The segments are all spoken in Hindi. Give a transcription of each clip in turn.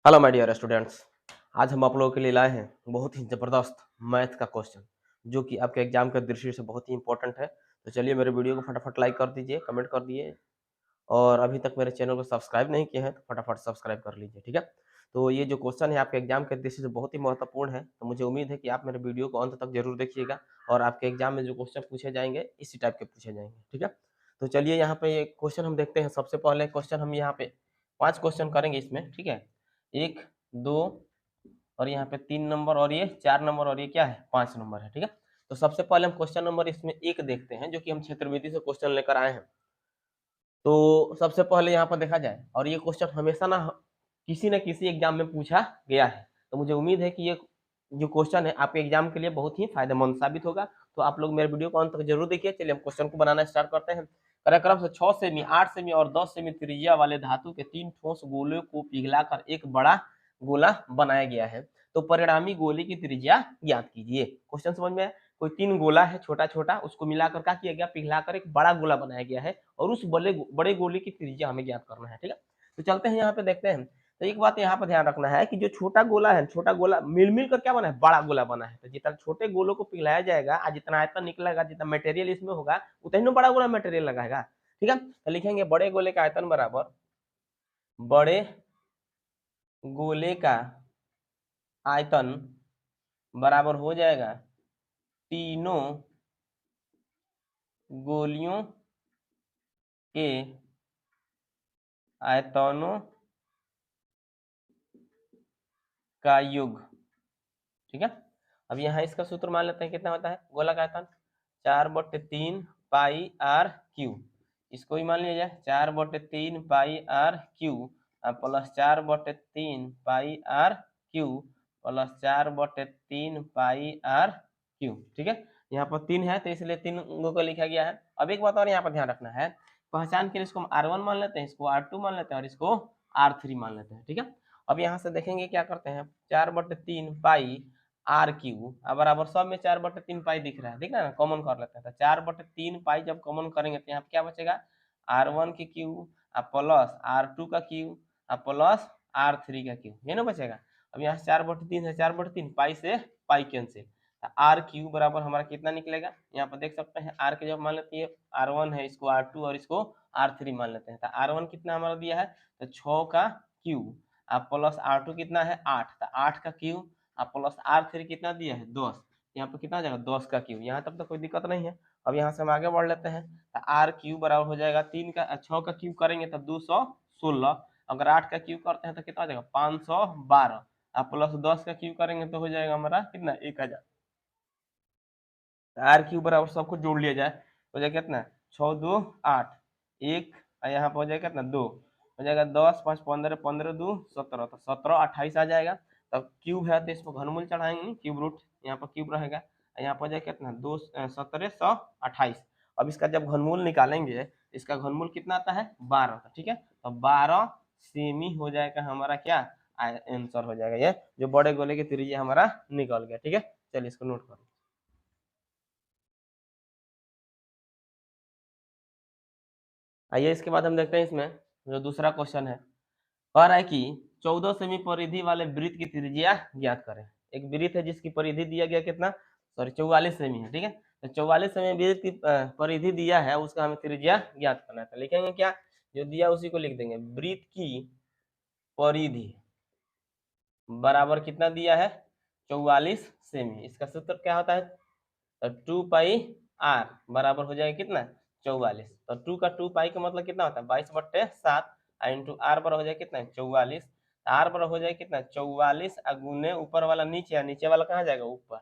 Hello my dear students. आज हम आप लोगों के लिए लाए हैं बहुत ही ज़बरदस्त मैथ का क्वेश्चन जो कि आपके एग्जाम के दृष्टि से बहुत ही इंपॉर्टेंट है। तो चलिए मेरे वीडियो को फटाफट लाइक कर दीजिए, कमेंट कर दिए और अभी तक मेरे चैनल को सब्सक्राइब नहीं किए हैं तो फटाफट सब्सक्राइब कर लीजिए, ठीक है। तो ये जो क्वेश्चन है आपके एग्जाम के दृष्टि से बहुत ही महत्वपूर्ण है, तो मुझे उम्मीद है कि आप मेरे वीडियो को अंत तक जरूर देखिएगा और आपके एग्जाम में जो क्वेश्चन पूछे जाएंगे इसी टाइप के पूछे जाएंगे, ठीक है। तो चलिए यहाँ पे ये क्वेश्चन हम देखते हैं। सबसे पहले क्वेश्चन हम यहाँ पे 5 क्वेश्चन करेंगे इसमें, ठीक है। 1, 2 और यहाँ पे 3 नंबर और ये 4 नंबर और ये क्या है 5 नंबर है, ठीक है। तो सबसे पहले हम क्वेश्चन नंबर इसमें 1 देखते हैं जो कि हम क्षेत्रविधि से क्वेश्चन लेकर आए हैं। तो सबसे पहले यहाँ पर देखा जाए और ये क्वेश्चन हमेशा किसी न किसी एग्जाम में पूछा गया है। तो मुझे उम्मीद है कि ये जो क्वेश्चन है आपके एग्जाम के लिए बहुत ही फायदेमंद साबित होगा। तो आप लोग मेरे वीडियो को अंत तक जरूर देखिए। चलिए हम क्वेश्चन को बनाना स्टार्ट करते हैं। कार्यक्रम से 6 सेमी, 8 सेमी और 10 सेमी त्रिज्या वाले धातु के 3 ठोस गोलों को पिघलाकर एक बड़ा गोला बनाया गया है। तो परिणामी गोले की त्रिज्या ज्ञात कीजिए। क्वेश्चन समझ में आया? कोई 3 गोला है छोटा-छोटा, उसको मिलाकर क्या किया गया, पिघलाकर एक बड़ा गोला बनाया गया है और उस बड़े गोले की त्रिज्या हमें ज्ञात करना है, ठीक है। तो चलते हैं यहाँ पे देखते हैं। तो एक बात यहाँ पर ध्यान रखना है कि जो छोटा गोला है, छोटा गोला मिल कर क्या बना है, बड़ा गोला बना है। तो जितना छोटे गोलों को पिघलाया जाएगा और जितना आयतन निकलेगा, जितना मटेरियल इसमें होगा उतना ही बड़ा गोला मटेरियल लगाएगा, ठीक है। तो लिखेंगे बड़े गोले का आयतन बराबर बड़े गोले का आयतन बराबर हो जाएगा तीनों गोलियों के आयतनों का योग, ठीक है। अब यहाँ इसका सूत्र मान लेते हैं, कितना होता है गोला का आयतन 4/3 पाई आर क्यू। इसको ही मान लिया जाए 4/3 pi r cube plus 4/3 pi r cube plus 4/3 pi r cube, ठीक है। यहाँ पर 3 है तो इसलिए 3 को लिखा गया है। अब एक बात और यहाँ पर ध्यान रखना है, पहचान के लिए इसको हम R1 मान लेते हैं, इसको R2 मान लेते हैं और इसको R3 मान लेते हैं, ठीक है। अब यहाँ से देखेंगे क्या करते हैं, 4/3 पाई आर क्यू बराबर सब में 4/3 पाई दिख रहा है ना, कॉमन कर लेते हैं। तो 4/3 पाई जब कॉमन करेंगे तो यहाँ पे क्या बचेगा, R1 की क्यू प्लस R2 का क्यू प्लस R3 का क्यू, ये ना बचेगा। अब यहाँ 4/3 है, 4/3 पाई से पाई कैंसिल, आर क्यू बराबर हमारा कितना निकलेगा, यहाँ पर देख सकते हैं। आर के जब मान लेते हैं R1 है, इसको R2 और इसको R3 मान लेते हैं। तो R1 कितना हमारा दिया है, तो 6 का क्यू प्लस R2 कितना है 8, तो 8 का क्यू प्लस R3 कितना दिया है 10। यहाँ पे कितना आ जाएगा 10 का क्यू। यहाँ तक तो कोई दिक्कत नहीं है। अब यहाँ से हम आगे बढ़ लेते हैं। तो आर क्यू बराबर हो जाएगा 6 का क्यू करेंगे तो 216। अगर 8 का क्यू करते हैं तो कितना आ जाएगा 512 प्लस 10 का क्यू करेंगे तो हो जाएगा हमारा कितना 1000। आर क्यू बराबर सबको जोड़ लिया जाए, हो जाएगा कितना 6 2 8 1 यहाँ पे हो जाएगा कितना 2, हो जाएगा 10 5 15 15 2 17, तो 17 28 आ जाएगा। तब क्यूब है तो इसको घनमूल चढ़ाएंगे, क्यूब रूट यहाँ पर क्यूब रहेगा, यहाँ पर हो जाएगा कितना 2 1728। अब इसका जब घनमूल निकालेंगे, इसका घनमूल कितना आता है 12, ठीक है। तो 12 सेमी हो जाएगा हमारा क्या आंसर हो जाएगा, ये जो बड़े गोले की त्रिज्या हमारा निकल गया, ठीक है। चलिए इसको नोट करो। आइए इसके बाद हम देखते हैं इसमें जो दूसरा क्वेश्चन है, कह रहा है कि 14 सेमी परिधि वाले वृत्त की त्रिज्या ज्ञात करें। एक वृत्त है जिसकी परिधि दिया गया कितना, सॉरी 44 सेमी है, ठीक है। तो 44 सेमी वृत्त की परिधि दिया है, उसका हमें त्रिज्या ज्ञात करना है। तो लिखेंगे क्या, जो दिया उसी को लिख देंगे, वृत्त की परिधि बराबर कितना दिया है 44 सेमी। इसका सूत्र क्या होता है, तो 2 पाई आर बराबर हो जाएगा कितना 44। तो 2 का 2 पाई का मतलब कितना होता है 22/7 इंटू आर बराबर हो जाएगा कितना 44। आर बराबर हो जाएगा कितना 44 गुने ऊपर वाला नीचे, नीचे वाला कहाँ जाएगा ऊपर।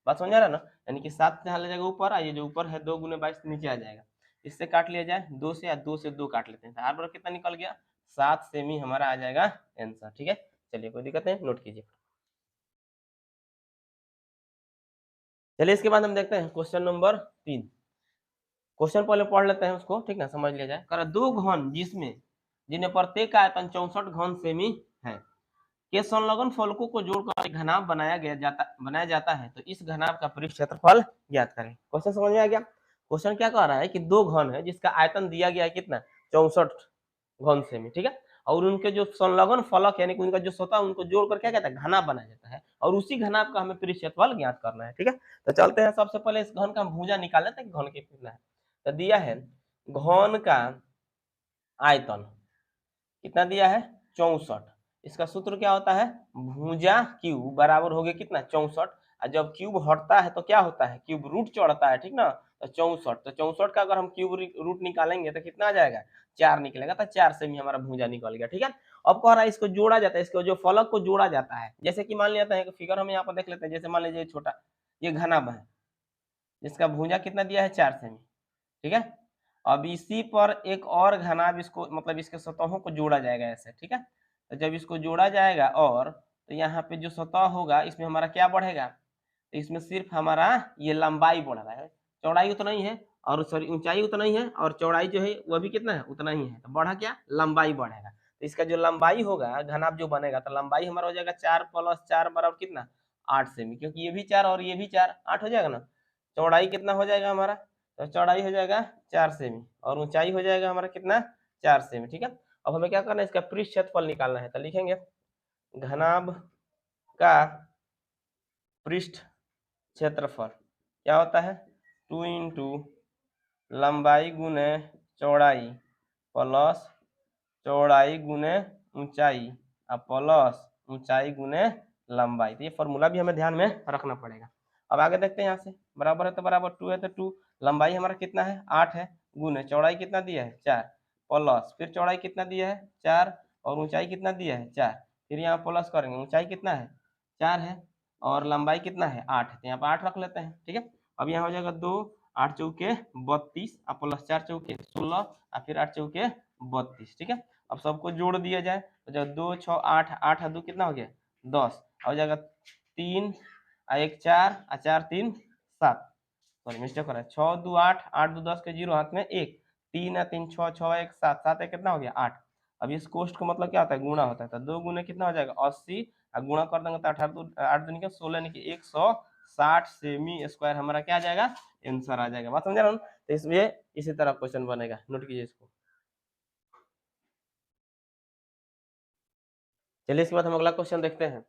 बात समझ आ रहा है ना, यानी कि 7 से जाएगा ऊपर, ये जो ऊपर है 2 गुने 22 नीचे आ जाएगा। इससे काट लिया जाए 2 से, या 2 से 2 काट लेते हैं। तो आर बराबर कितना निकल गया 7 सेमी हमारा आ जाएगा आंसर, ठीक है। चलिए कोई दिक्कत नहीं, नोट कीजिए। चलिए इसके बाद हम देखते हैं क्वेश्चन नंबर 3। क्वेश्चन पहले पढ़ लेते हैं उसको, ठीक है, समझ लिया जाए। कर दो घन जिन्हें प्रत्येक आयतन 64 घन सेमी है के संलग्न फलकों को जोड़कर एक घनाभ बनाया जाता है, तो इस घनाभ का पृष्ठ क्षेत्रफल ज्ञात करें। क्वेश्चन समझ में आ गया। क्वेश्चन क्या कह रहा है कि दो घन है जिसका आयतन दिया गया है कितना 64 घन सेमी, ठीक है। और उनके जो संलग्न फलक यानी कि उनका जो सतह उनको जोड़कर क्या कहता है घनाभ बनाया जाता है और उसी घनाभ का हमें पृष्ठ क्षेत्रफल ज्ञात करना है। ठीक है, तो चलते हैं सबसे पहले इस घन का भुजा निकाल लेते हैं कि घन कितना है। तो दिया है घन का आयतन कितना दिया है 64। इसका सूत्र क्या होता है भुजा क्यूब बराबर हो गया कितना 64 और जब क्यूब हटता है तो क्या होता है क्यूब रूट चढ़ता है ठीक ना, तो 64 तो 64 का अगर हम क्यूब रूट निकालेंगे तो कितना आ जाएगा 4 निकलेगा, तो 4 से भी हमारा भुजा निकल गया। ठीक है, अब कह रहा है इसको जोड़ा जाता है, इसको जो फलक को जोड़ा जाता है, जैसे कि मान लेते हैं फिगर हम यहाँ पर देख लेते हैं, जैसे मान लीजिए छोटा ये घनाभ है जिसका भुजा कितना दिया है 4 सेमी। ठीक है, अब इसी पर एक और घनाभ इसको मतलब इसके सतहों को जोड़ा जाएगा ऐसे। ठीक है, तो जब इसको जोड़ा जाएगा और तो यहाँ पे जो सतह होगा इसमें हमारा क्या बढ़ेगा, तो इसमें सिर्फ हमारा ये लंबाई बढ़ रहा है, चौड़ाई उतना ही है और सॉरी ऊंचाई उतना ही है और चौड़ाई जो है वह भी कितना है उतना ही है, तो बढ़ा क्या लंबाई बढ़ेगा। तो इसका जो लंबाई होगा घनाभ जो बनेगा तो लंबाई हमारा हो जाएगा 4 + 4 बराबर कितना 8 सेमी, क्योंकि ये भी 4 और ये भी 4 8 हो जाएगा ना। चौड़ाई कितना हो जाएगा हमारा, तो चौड़ाई हो जाएगा 4 सेमी और ऊंचाई हो जाएगा हमारा कितना 4 सेमी। ठीक है, अब हमें क्या करना है इसका पृष्ठ क्षेत्रफल निकालना है, तो लिखेंगे घनाभ का पृष्ठ क्षेत्रफल क्या होता है 2 इंटू लंबाई गुने चौड़ाई प्लस चौड़ाई गुने ऊंचाई प्लस ऊंचाई गुने लंबाई। तो ये फॉर्मूला भी हमें ध्यान में रखना पड़ेगा। अब आगे देखते हैं यहाँ से बराबर है तो बराबर 2 है तो 2 लंबाई हमारा कितना है 8 है गुने चौड़ाई कितना दिया है 4 प्लस फिर चौड़ाई कितना दिया है 4 और ऊंचाई कितना दिया है 4, फिर यहाँ प्लस करेंगे ऊंचाई कितना है 4 है और लंबाई कितना है 8 है, तो यहाँ पर 8 रख लेते हैं। ठीक है, अब यहाँ हो जाएगा 2 8 चौके 32 प्लस 4 चौके 16 और फिर 8 चौके 32। ठीक है, अब सबको जोड़ दिया जाए तो जब 2 6 8 8 2 कितना हो गया 10 हो जाएगा 3 1 4 4 3 7 सॉरी मिस्टेक हो रहा है 6 2 8 8 2 10 के 0 हाथ में 1 3 3 6 6 1 7 7 1 कितना हो गया 8। अब इस कोष्ठ को मतलब क्या होता है गुणा होता है, तो 2 गुने कितना हो जाएगा 80 और गुणा कर देंगे तो 8 दूनी 16 यानी कि 160 सेमी स्क्वायर हमारा क्या आ जाएगा आंसर आ जाएगा। बात समझा रहा हूँ, तो इसमें इसी तरह क्वेश्चन बनेगा, नोट कीजिए इसको। चलिए इसके बाद हम अगला क्वेश्चन देखते हैं।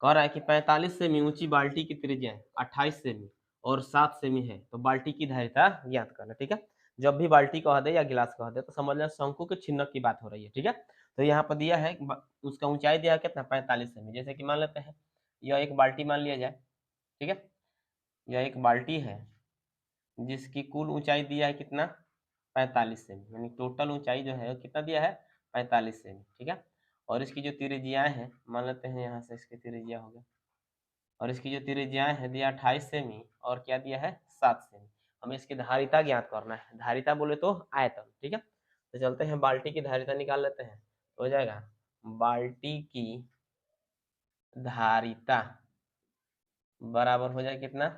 कह रहा है कि 45 सेमी ऊंची बाल्टी की त्रिज्या 28 सेमी और 7 सेमी है, तो बाल्टी की धारिता ज्ञात करना। ठीक है, जब भी बाल्टी कह दे या गिलास कह दे तो समझना शंकु के छिन्नक की बात हो रही है। ठीक है, तो यहाँ पर दिया है उसका ऊंचाई दिया है कितना 45 सेमी, जैसे कि मान लेते हैं यह एक बाल्टी मान लिया जाए। ठीक है, यह एक बाल्टी है जिसकी कुल ऊंचाई दिया है कितना 45 सेमी, यानी टोटल ऊंचाई जो है कितना दिया है 45 सेमी। ठीक है, और इसकी जो त्रिज्याएं हैं मान लेते हैं यहाँ से इसकी त्रिज्या हो गया और इसकी जो त्रिज्याएं है दिया 28 सेमी और क्या दिया है 7 सेमी। हमें इसकी धारिता ज्ञात करना है, धारिता बोले तो आयतन। ठीक है, तो चलते हैं बाल्टी की धारिता निकाल लेते हैं, तो हो जाएगा बाल्टी की धारिता बराबर हो जाए कितना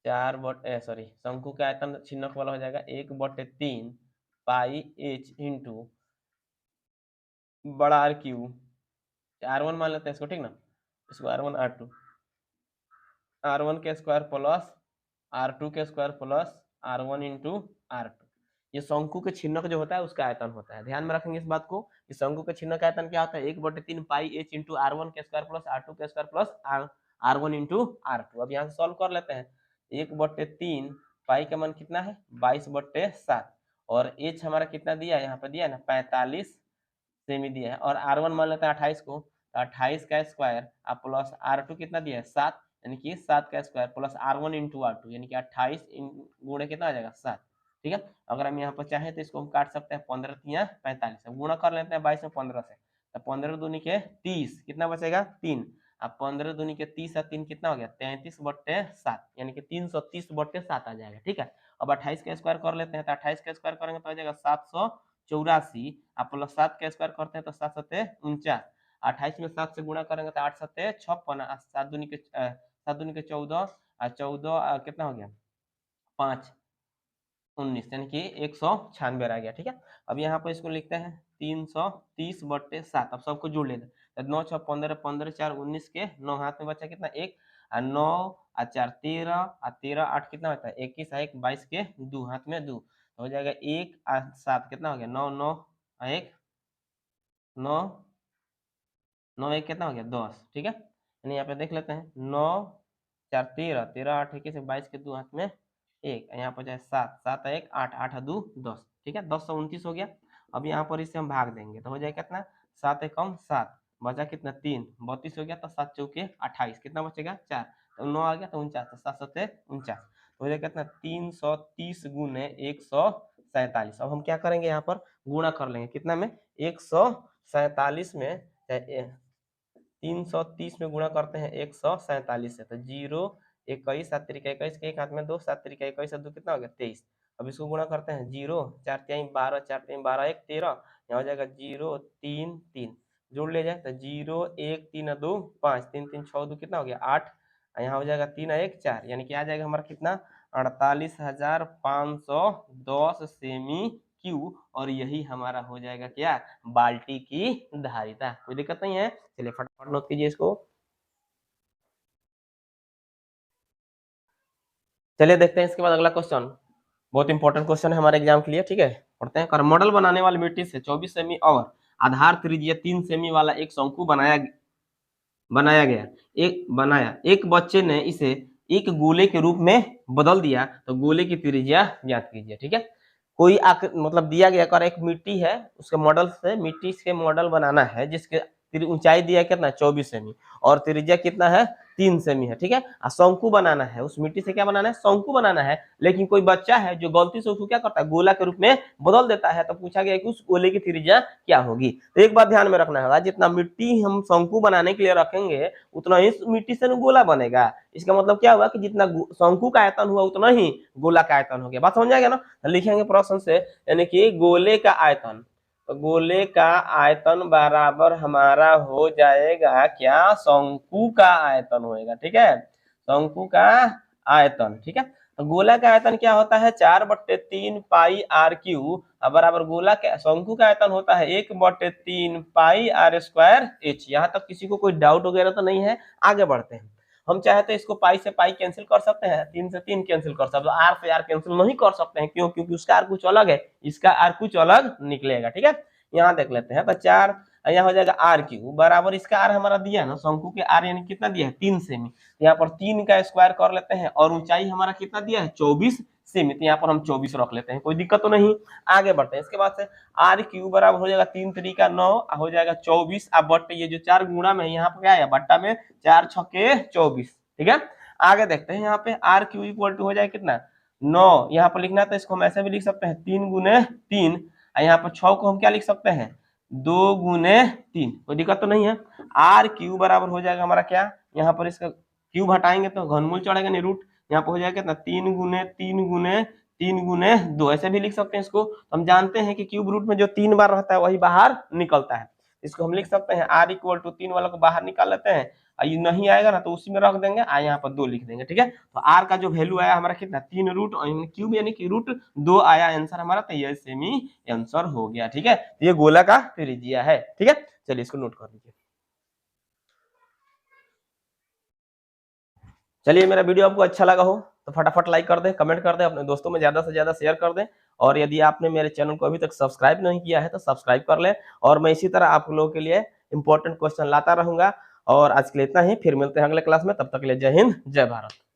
4 बटे सॉरी शंकु का आयतन छिन्नक वाला हो जाएगा 1/3 पाई h इंटू बड़ा आर क्यू R1 मान लेते हैं इसको। ठीक ना, इसको R1 R2 R1 के स्क्वायर प्लस R2 के square plus R1 into R2, ये शंकु के छिन्नक जो होता है उसका आयतन होता है। ध्यान में रखेंगे इस बात को कि शंकु के छिन्नक का आयतन क्या होता है 1/3 पाई h इंटू R1 के स्क्वायर प्लस R2 के square plus R1 into R2। अब यहाँ से सॉल्व कर लेते हैं 1/3 पाई का मान कितना है 22/7 और h हमारा कितना दिया है यहाँ पर दिया है ना 45 सेमी दिया है और R1 मान लेते हैं 28 को, तो 28 का स्क्वायर प्लस R2 कितना दिया है 7 यानी कि 7 का square plus R1 into R2 यानी कि 28 गुणे कितना आ जाएगा 7। ठीक है, अगर हम यहाँ पर चाहें तो इसको हम काट सकते हैं 15 तिया 45 गुणा कर लेते हैं 22 में 15 से, तो 15 दूनी के 30 कितना बचेगा 3 अब 15 दूनी के 30 और 3 कितना हो गया 33/7 यानी कि 330/7 आ जाएगा। ठीक है, अब 28 का स्क्वायर कर लेते हैं, तो 28 का स्क्वायर करेंगे तो आ जाएगा 784 प्लस 7 का स्क्वायर करते हैं तो 7 7 49, 28 में 7 से गुणा करेंगे तो 8 7 56 7 दूनी के 14 और 14 कितना हो गया 5 19 यानी कि 196 आ गया। ठीक है, अब यहाँ पर इसको लिखते हैं 330/7, अब सबको जोड़ लेते हैं 9 6 15 15 4 19 के 9 हाथ में बचा कितना 1 और 9 और 4 13 और 13 8 कितना होता है 21 और 1 22 के 2 हाथ में 2 हो जाएगा 1 और 7 कितना हो गया 9 9 और 1 9 9 एक कितना हो गया 10, ठीक है। यानी यहाँ पे देख लेते हैं 9 4 13 13 8 21 22 के 2 हाथ में 1, यहाँ पर जाए 7 7 1 8 8 2 10, ठीक है। 10 से 29 हो गया। अब यहाँ पर इसे हम भाग देंगे तो हो जाए कितना 7 एक कम 7, बचा कितना 3, 32 हो गया। तो 7 चौके 28, कितना बचेगा 4, तो 9 आ गया तो 49, तो 7 7 49, तो हो जाए कितना 330 गुने 147। अब हम क्या करेंगे यहाँ पर गुणा कर लेंगे कितना में 147 में 330 में गुणा करते हैं 147 से, तो 0 21 7 3 21 के एक हाथ में 2 7 3 21 2 कितना हो गया 23। अब इसको गुणा करते हैं 0 4 3 12 4 3 12 1 13, यहाँ हो जाएगा 0 3 3, जोड़ ले जाए तो 0 1 3 2 5 3 3 6 2 कितना हो गया 8, यहाँ हो जाएगा 3 1 4, यानी कि आ जाएगा हमारा कितना 48,510 सेमी क्यू, और यही हमारा हो जाएगा क्या बाल्टी की धारिता। कोई दिक्कत नहीं है, चलिए फटाफट नोट कीजिए इसको। चलिए देखते हैं इसके बाद अगला क्वेश्चन, बहुत इंपॉर्टेंट क्वेश्चन है हमारे एग्जाम के लिए, ठीक है। पढ़ते हैं। मॉडल बनाने वाली मिट्टी से 24 सेमी और आधार त्रिज्या 3 सेमी वाला एक शंकु बनाया एक बच्चे ने इसे एक गोले के रूप में बदल दिया, तो गोले की त्रिज्या ज्ञात कीजिए, ठीक है। कोई मतलब दिया गया कर एक मिट्टी है, उसके मॉडल से मिट्टी के मॉडल बनाना है जिसके ऊंचाई दिया कितना 24 सेमी और त्रिज्या कितना है 3 सेमी है, ठीक है। शंकु बनाना है, उस मिट्टी से क्या बनाना है शंकु बनाना है, लेकिन कोई बच्चा है जो गलती से उसको क्या करता है गोला के रूप में बदल देता है, तो पूछा गया कि उस गोले की त्रिज्या क्या होगी। तो एक बात ध्यान में रखना होगा, जितना मिट्टी हम शंकु बनाने के लिए रखेंगे उतना ही मिट्टी से गोला बनेगा। इसका मतलब क्या हुआ कि जितना शंकु का आयतन हुआ उतना ही गोला का आयतन हो गया। बात समझ जाएगा ना। लिखेंगे प्रश्न से, यानी कि गोले का आयतन, तो गोले का आयतन बराबर हमारा हो जाएगा क्या शंकु का आयतन होएगा, ठीक है। शंकु का आयतन, ठीक है। तो गोला का आयतन क्या होता है 4/3 पाई आर क्यू बराबर गोला का शंकु का आयतन होता है 1/3 पाई आर स्क्वायर एच। यहाँ तक किसी को कोई डाउट वगैरह तो नहीं है। आगे बढ़ते हैं। हम चाहे तो इसको पाई से पाई कैंसिल कर सकते हैं, 3 से 3 कैंसिल कर सकते हैं, आर से आर कैंसिल नहीं कर सकते हैं। क्यों? क्योंकि उसका आर कुछ अलग है, इसका आर कुछ अलग निकलेगा, ठीक है। यहाँ देख लेते हैं, तो 4 यहाँ हो जाएगा आर क्यू बराबर इसका आर हमारा दिया ना शंकु के आर यानी कितना दिया है 3 सेमी, यहाँ पर 3 का स्क्वायर कर लेते हैं और ऊंचाई हमारा कितना दिया है 24 सेमी, तो यहाँ पर हम 24 रख लेते हैं, कोई दिक्कत तो नहीं। आगे बढ़ते हैं। इसके बाद से आर क्यू बराबर हो जाएगा 3 3 9 हो जाएगा 24, अब बट्टे ये जो 4 गुणा में यहाँ पर क्या है बट्टा में 4 6 24, ठीक है। आगे देखते हैं, यहाँ पे आर क्यू इक्वल टू हो जाए कितना 9, यहाँ पर लिखना है तो इसको हम ऐसे भी लिख सकते हैं 3 गुने 3, यहाँ पर 6 को हम क्या लिख सकते हैं 2 गुने 3, कोई दिक्कत तो नहीं है। आर क्यू बराबर हो जाएगा हमारा क्या, यहाँ पर इसका क्यूब हटाएंगे तो घनमूल चढ़ेगा नहीं रूट, यहाँ पर हो जाएगा कितना 3 गुने 3 गुने 3 गुने 2, ऐसे भी लिख सकते हैं इसको। हम जानते हैं कि क्यूब रूट में जो 3 बार रहता है वही बाहर निकलता है, इसको हम लिख सकते हैं आर इक्वल टू 3 वाला को बाहर निकाल लेते हैं, ये नहीं आएगा ना तो उसी में रख देंगे, यहाँ पर 2 लिख देंगे, ठीक है। तो आर का जो वैल्यू आया हमारा कितना 3 रूट क्यूब यानी कि रूट 2 आया आंसर हमारा, तो ये सेमी आंसर हो गया, ठीक है। ये गोला का त्रिज्या है, ठीक है। चलिए इसको नोट कर लीजिए। चलिए मेरा वीडियो आपको अच्छा लगा हो तो फटाफट लाइक कर दें, कमेंट कर दें, अपने दोस्तों में ज्यादा से ज्यादा शेयर कर दें, और यदि आपने मेरे चैनल को अभी तक सब्सक्राइब नहीं किया है तो सब्सक्राइब कर लें, और मैं इसी तरह आप लोगों के लिए इंपॉर्टेंट क्वेश्चन लाता रहूंगा। और आज के लिए इतना ही, फिर मिलते हैं अगले क्लास में, तब तक के लिए जय हिंद जय भारत।